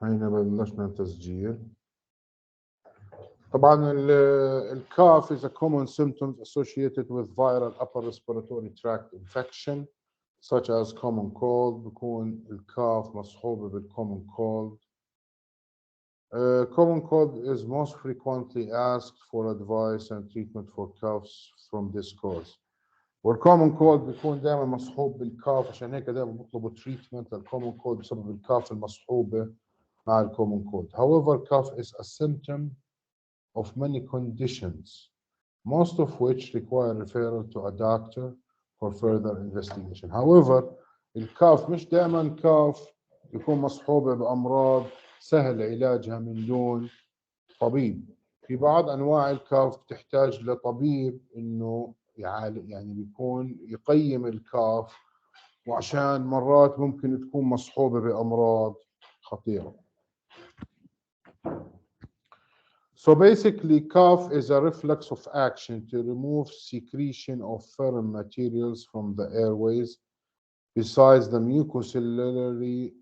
هينا بلشنا تسجيل. طبعا الكاف is a common symptom associated with viral upper respiratory tract infection such as common cold. بيكون الكاف مصحوبة بالcommon cold. Common cold is most frequently asked for advice and treatment for coughs from this cause. والcommon cold بيكون دائما مصحوب بالكاف، عشان هيك دائما بيطلبوا treatment للcommon cold بسبب الكاف المصحوبة مع الcommon cold. However, cough is a symptom of many conditions, most of which require referral to a doctor for further investigation. However, الكاف مش دائما كاف يكون مصحوبة بأمراض سهل علاجها من دون طبيب. في بعض أنواع الكاف بتحتاج لطبيب إنه يعالج، يعني بيكون يقيم الكاف، وعشان مرات ممكن تكون مصحوبة بأمراض خطيرة. So basically, cough is a reflex of action to remove secretion of foreign materials from the airways. Besides the mucociliary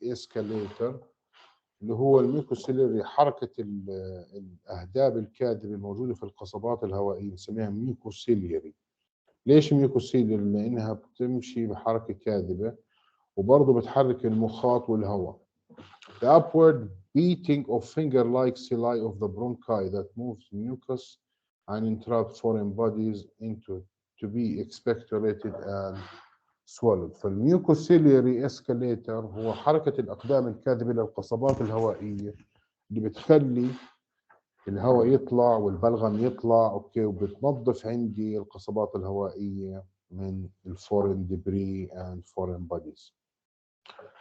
escalator اللي هو الميوكوسيلري، حركة الأهداب الكاذبة الموجودة في القصبات الهوائية بنسميها ميوكوسيلري. ليش ميوكوسيلري؟ لأنها بتمشي بحركة كاذبة وبرضه بتحرك المخاط والهواء. The upward beating of finger-like cilia of the bronchi that moves mucus and interrupt foreign bodies into to be expectorated and swallowed. فالميوكوسيلياري اسكاليتر هو حركة الأقدام الكاذبة للقصبات الهوائية اللي بتخلي الهواء يطلع والبلغم يطلع، أوكي، وبتنظف عندي القصبات الهوائية من الفورين ديبري and foreign bodies.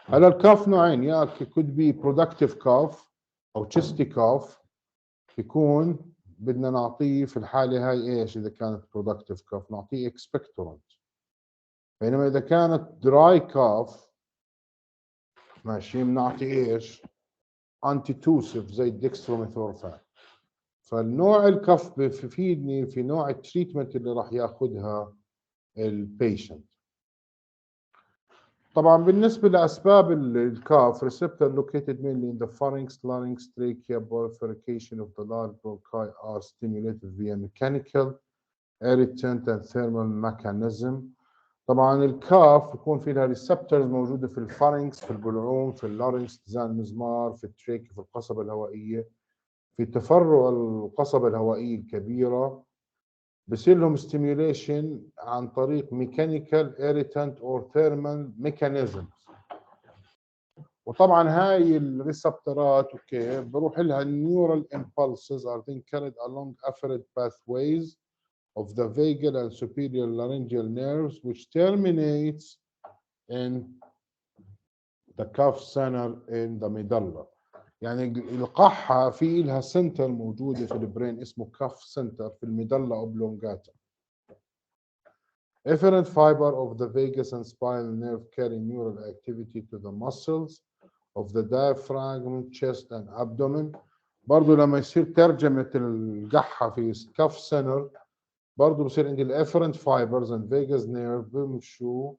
هلا الكاف نوعين، يا could be productive cough أو chesty cough، يكون بدنا نعطيه في الحالة هاي إيش؟ إذا كانت productive cough نعطيه expectorant. بينما إذا كانت dry cough ماشي بنعطي إيش؟ antitussive زي الدكستروميثورفان. فالنوع الكف بفيدني في نوع التريتمنت اللي راح ياخذها البيشنت. طبعا بالنسبة لأسباب الكاف، receptor located mainly in the pharynx, larynx, trachea, bifurcation of the large bronchi are stimulated via mechanical, irritant and thermal mechanism. طبعا الكاف بيكون في لها ريسبتورز موجودة في الفارنكس، في البلعوم، في اللارنكس زي المزمار، في التريكي، في القصبة الهوائية. في تفرع القصبة الهوائية الكبيرة بصير لهم ستيميوليشن عن طريق ميكانيكال irritant or thermal mechanisms. وطبعا هاي الريسبتورات اوكي بروح لها النيورال impulses are then carried along afferent pathways of the vagal and superior laryngeal nerves which terminates in the cuff center in the medulla. يعني القحة في لها سنتر موجودة في البرين اسمه كاف سنتر في الميدلا اوبلونجاتا. Efferent fiber of the vagus and spinal nerve carry neural activity to the muscles of the diaphragm, chest and abdomen. برضو لما يصير ترجمة القحة في كاف سنتر برضو بصير عندي الافرنت فايبرز and vagus nerve بمشوا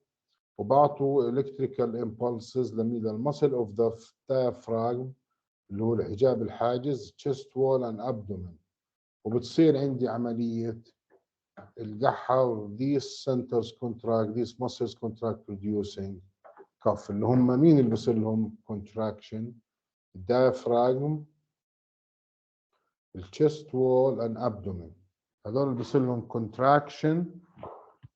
وبعطوا electrical impulses للمسل of the diaphragm اللي هو الحجاب الحاجز chest wall and abdomen، وبتصير عندي عملية القحة. these centers contract, these muscles contract producing cough. اللي هم مين اللي بصير لهم contraction؟ diaphragm، chest wall and abdomen، هذول اللي بصير لهم contraction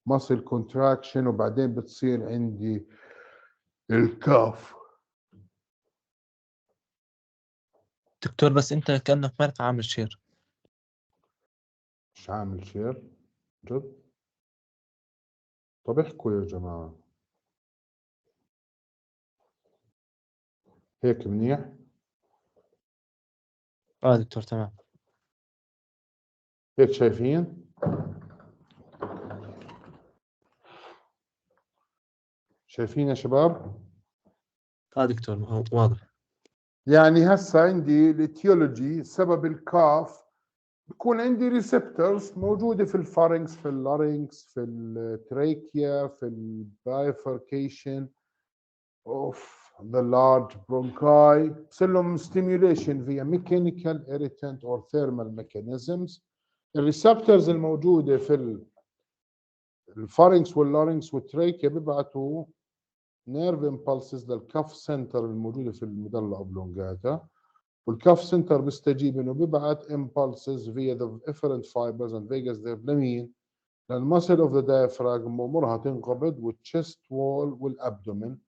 muscle contraction وبعدين بتصير عندي الكاف. دكتور بس انت كأنك ما عامل شير. مش عامل شير جد؟ طب احكوا يا جماعة هيك منيح؟ دكتور تمام. هيك شايفين؟ شايفين يا شباب؟ دكتور واضح. يعني هسه عندي الاتيولوجي، سبب الكاف بكون عندي ريسبتورز موجودة في الفارنكس، في اللارينكس، في التريكيا، في البايفركيشن اوف the large bronchi بصير لهم stimulation via mechanical irritant or thermal mechanisms. الريسبتورز الموجوده في الفارنكس واللارنكس والتريكيا بيبعتوا نيرف امبلسز للكف سنتر الموجوده في المدلة اوبلونجاتا، والكف سنتر بيستجيب انه بيبعت impulses via the efferent fibers and vagus nerve لمين؟ للمسل اوف ذا diaphragm وامورها تنقبض والchest wall والابدومين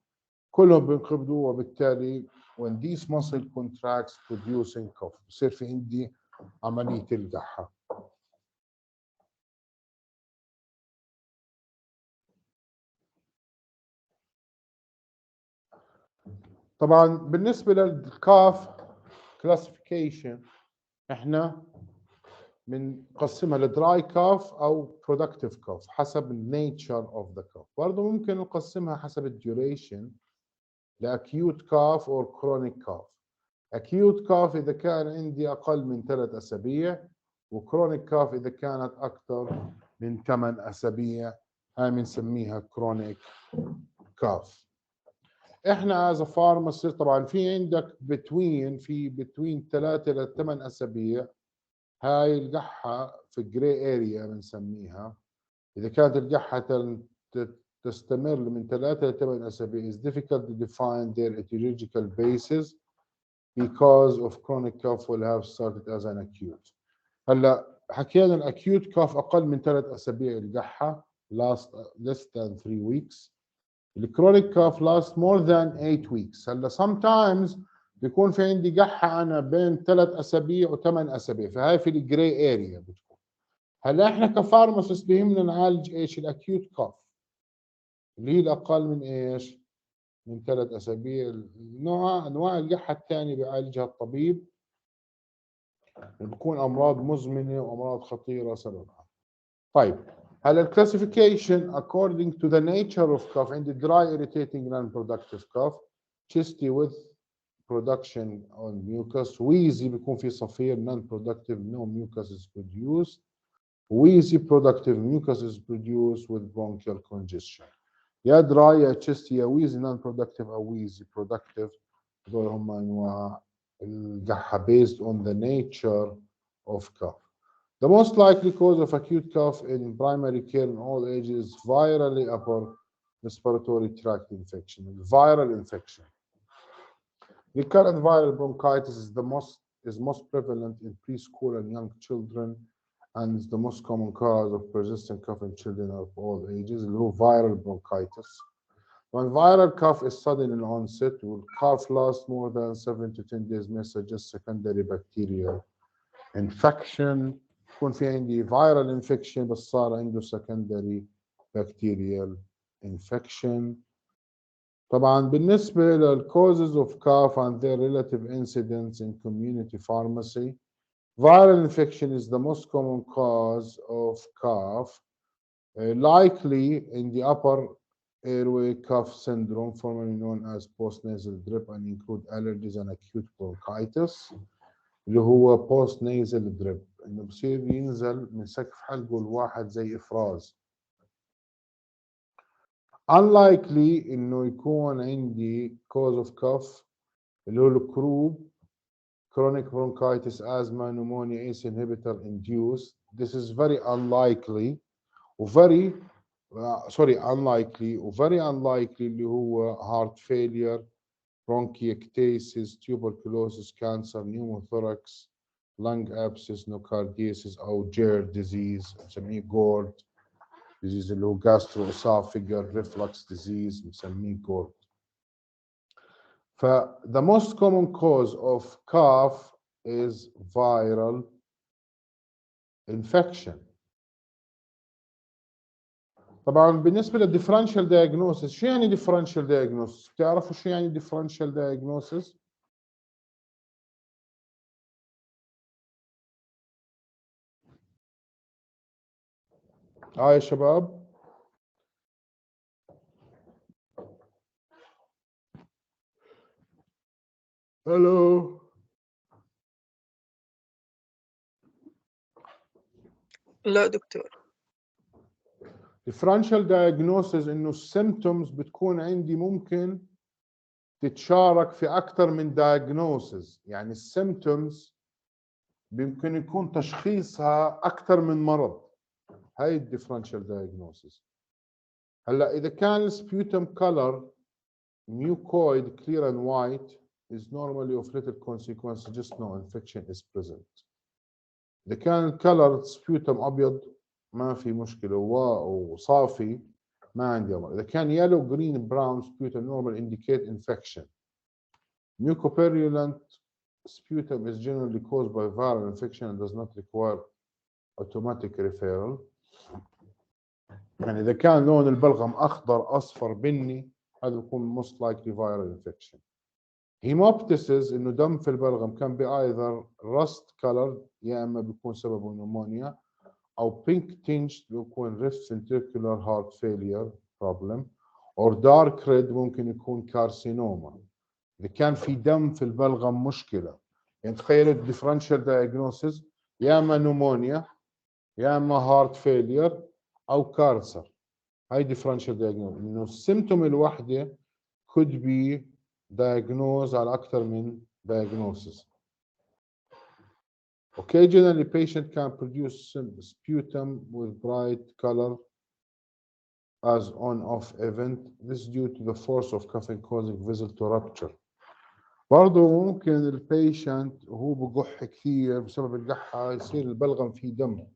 كلهم بينقبضوا، وبالتالي when these muscle contracts producing cough بصير في عندي عمليه القحه. طبعا بالنسبه للكاف كلاسيفيكيشن احنا بنقسمها لدراي كاف او برودكتيف كاف حسب النيتشر اوف ذا كاف. برضه ممكن نقسمها حسب الديوريشن لاكيوت كاف او كرونيك كاف. اكيوت كاف اذا كان عندي اقل من 3 اسابيع، وكرونيك كاف اذا كانت اكثر من 8 اسابيع، هاي بنسميها كرونيك كاف. احنا از فارماسيست طبعا في عندك بتوين 3 ل 8 اسابيع، هاي القحه في الجري اريا بنسميها. اذا كانت القحه تستمر من 3 ل 8 اسابيع is difficult to define their etiological basis because of chronic cough will have started as an acute. هلا حكينا الاكيوت كاف اقل من 3 اسابيع القحه less than 3 weeks. الكرونيك كاف last more than 8 weeks. هلا sometimes بيكون في عندي قحه انا بين 3 اسابيع و8 اسابيع، فهاي في الجري اريا بتكون. هلا احنا كفارماسيست بيهمنا نعالج ايش؟ الاكيوت كاف اللي هي الاقل من ايش؟ من 3 اسابيع. انواع القحه الثانيه بيعالجها الطبيب، بتكون امراض مزمنه وامراض خطيره سببها. طيب هلا الكلاسيفيكيشن according to the nature of cough عندي dry irritating non-productive cough، chesty with production on mucus، wheezy بيكون في صفير non-productive no mucus is produced، wheezy productive mucus is produced with bronchial congestion. يا dry يا chesty يا wheezy non-productive أو wheezy productive، هذول هم أنواع القحة based on the nature of cough. The most likely cause of acute cough in primary care in all ages is virally upper respiratory tract infection. Viral infection. Recurrent viral bronchitis is most prevalent in preschool and young children, and is the most common cause of persistent cough in children of all ages. اللي هو viral bronchitis. When viral cough is sudden in onset, will cough last more than 7 to 10 days may suggest secondary bacterial infection. يكون في عندي viral infection بس صار عنده secondary bacterial infection. طبعا بالنسبة لل causes of cough and their relative incidence in community pharmacy, viral infection is the most common cause of cough, likely in the upper airway cough syndrome, formerly known as postnasal drip, and include allergies and acute bronchitis. اللي هو post nasal drip، انه بصير ينزل من سقف حلقه الواحد زي افراز. unlikely انه يكون عندي cause of cough اللي هو الكروب chronic bronchitis asthma pneumonia ACE inhibitor induced. This is very unlikely وvery unlikely وvery unlikely اللي هو heart failure bronchiectasis tuberculosis cancer pneumothorax lung abscess nocardiasis أو GERD disease نسميه GORD disease اللي هو gastroesophageal reflux disease نسميه GORD. ف the most common cause of cough is viral infection. طبعا بالنسبة للديفرنشال diagnosis، شو يعني ديفرنشال diagnosis؟ بتعرفوا شو يعني ديفرنشال diagnosis؟ يا شباب الو لا دكتور. differential diagnosis انه السيمتومز بتكون عندي ممكن تتشارك في أكثر من diagnosis، يعني السيمتومز بيمكن يكون تشخيصها أكثر من مرض. هاي الديفرنشال diagnosis. هلا إذا كان السبيوتم color mucoid clear and white is normally of little consequence, just no infection is present. إذا كان الكلر سبيوتم أبيض ما في مشكلة وصافي ما عندي أمر. إذا كان yellow green brown sputum normal indicate infection. Mucopurulent sputum is generally caused by viral infection and does not require automatic referral. يعني إذا كان لون البلغم أخضر أصفر بني هذا يكون most likely viral infection. Hemoptysis إنه دم في البلغم can be either rust colored يا إما بيكون سببه pneumonia أو pink tinged بيكون left ventricular heart failure problem or dark red ممكن يكون carcinoma. إذا كان في دم في البلغم مشكلة، يعني تخيلوا differential diagnosis يا إما pneumonia يا إما heart failure أو كارثر. هاي differential diagnosis إنه السيمتوم الواحدة could be diagnosed على أكثر من diagnosis. Occasionally, patient can produce sputum with bright color as on-off event. This is due to the force of coughing causing vessel to rupture. برضه ممكن البيشنت وهو بقح كثير بسبب القحة يصير البلغم فيه دم،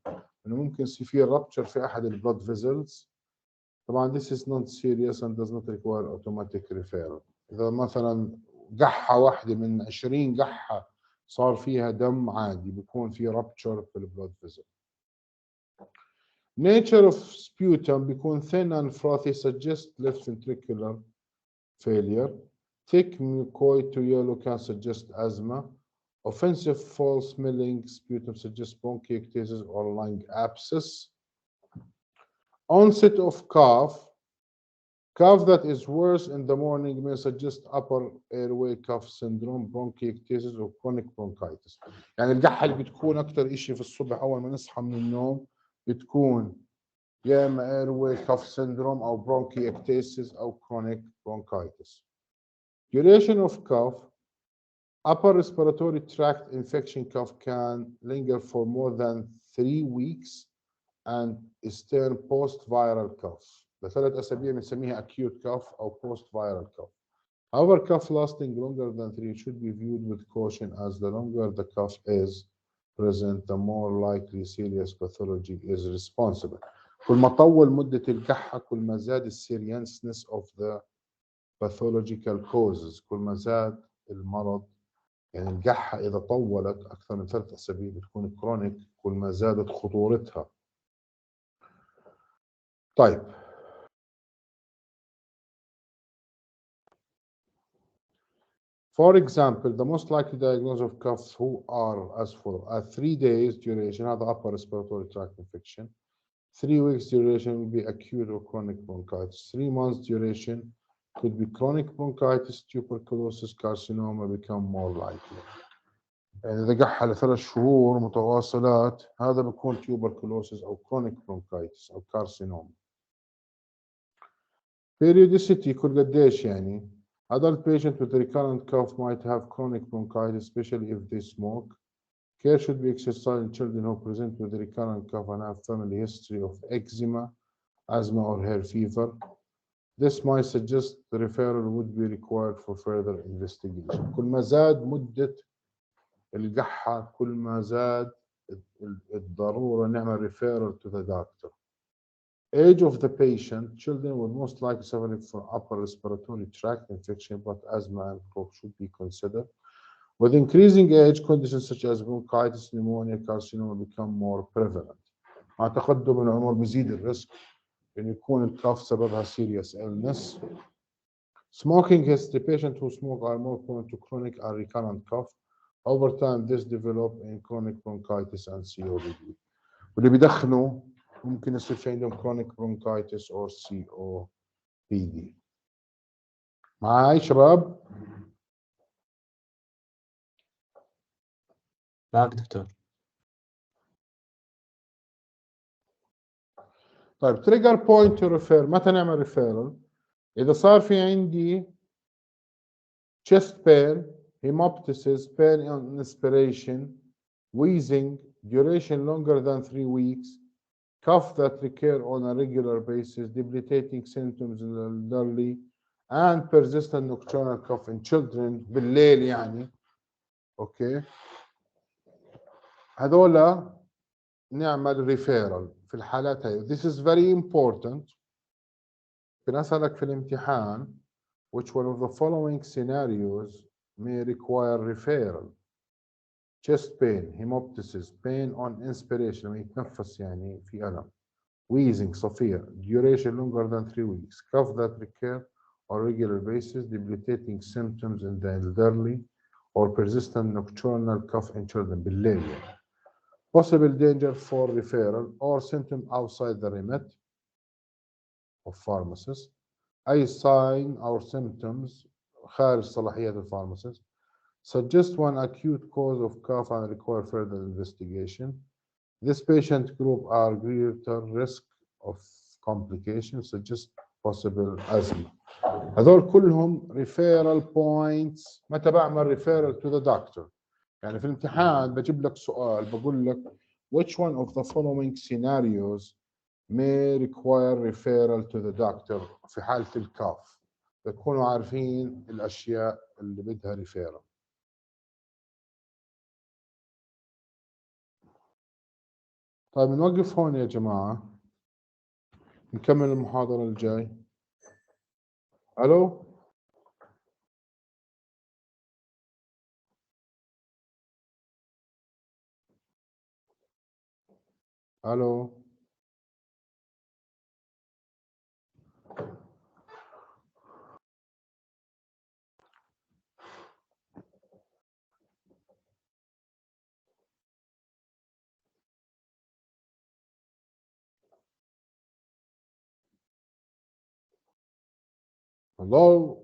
إنه ممكن يصير فيه rupture في أحد البلد فيزلز. طبعا this is not serious and does not require automatic referral. إذا مثلا قحة واحدة من 20 قحة صار فيها دم عادي بيكون في rupture في البلد فيزل. Nature of sputum بيكون thin and frothy suggest left ventricular failure. Thick mucoid to yellow can suggest asthma. Offensive foul smelling sputum suggests bronchiectasis or lung abscess. Onset of cough that is worse in the morning may suggest upper airway cough syndrome, bronchiectasis or chronic bronchitis. يعني القحة اللي بتكون أكثر إشي في الصبح أول ما نصحى من النوم بتكون يا إما airway cough syndrome أو bronchiectasis أو chronic bronchitis. Duration of cough, upper respiratory tract infection cough can linger for more than 3 weeks and is termed post-viral cough. لثلاث أسابيع بنسميها acute cough أو post-viral cough. However, cough lasting longer than 3 should be viewed with caution, as the longer the cough is present, the more likely serious pathology is responsible. كل ما طول مدة القحة كل ما زاد seriousness of the pathological causes. كل ما زاد المرض، يعني القحة إذا طولت أكثر من 3 أسابيع بتكون كرونيك، كل ما زادت خطورتها. طيب for example, the most likely diagnosis of coughs who are as follows: at 3 days duration هذا upper respiratory tract infection, 3 weeks duration will be acute or chronic bronchitis, 3 months duration could be chronic bronchitis, tuberculosis, carcinoma become more likely. يعني إذا قحة ل3 شهور متواصلات هذا بيكون tuberculosis أو chronic bronchitis أو carcinoma. Periodicity كل قديش يعني. Adult patient with recurrent cough might have chronic bronchitis, especially if they smoke. Care should be exercised in children who present with recurrent cough and have family history of eczema, asthma, or hair fever. This might suggest the referral would be required for further investigation. كل ما زاد مدة القحة كل ما زاد الضرورة نعمل referral to the doctor. Age of the patient, children will most likely suffer from upper respiratory tract infection, but asthma and cough should be considered. With increasing age, conditions such as bronchitis, pneumonia, carcinoma become more prevalent. مع تقدم العمر بيزيد الريسك إن يكون الكاف سببها serious illness. Smoking history, patients who smoke are more prone to chronic and recurrent cough. Over time, this develop in chronic bronchitis and COPD. واللي بيدخنوا ممكن يصير في عندهم chronic bronchitis or COPD. معاي شباب؟ معك دكتور. طيب trigger point to refer، متى نعمل referral؟ إذا صار في عندي chest pain, hemoptysis, pain on inspiration, wheezing, duration longer than 3 weeks, cough that recur on a regular basis, debilitating symptoms in the elderly, and persistent nocturnal cough in children بالليل يعني. اوكي هذولا نعمل ريفيرال في الحالات هاي. This is very important. بنسألك في الامتحان which one of the following scenarios may require referral: chest pain, hemoptysis, pain on inspiration لما يتنفس يعني في ألم, wheezing صفير, duration longer than 3 weeks, cough that recur on a regular basis, debilitating symptoms in the elderly, or persistent nocturnal cough in children بالليل يعني. Possible danger for referral or symptom outside the remit of pharmacist. أي sign or symptoms خارج صلاحية الفارماسيست. Suggest one acute cause of cough and require further investigation. This patient group are greater risk of complications, suggest possible asthma. هذول كلهم referral points. متى بعمل referral to the doctor؟ يعني في الامتحان بجيب لك سؤال بقول لك which one of the following scenarios may require referral to the doctor في حالة الكاف. بتكونوا عارفين الأشياء اللي بدها referral. طيب نوقف هون يا جماعة نكمل المحاضرة الجاي. ألو ألو Hello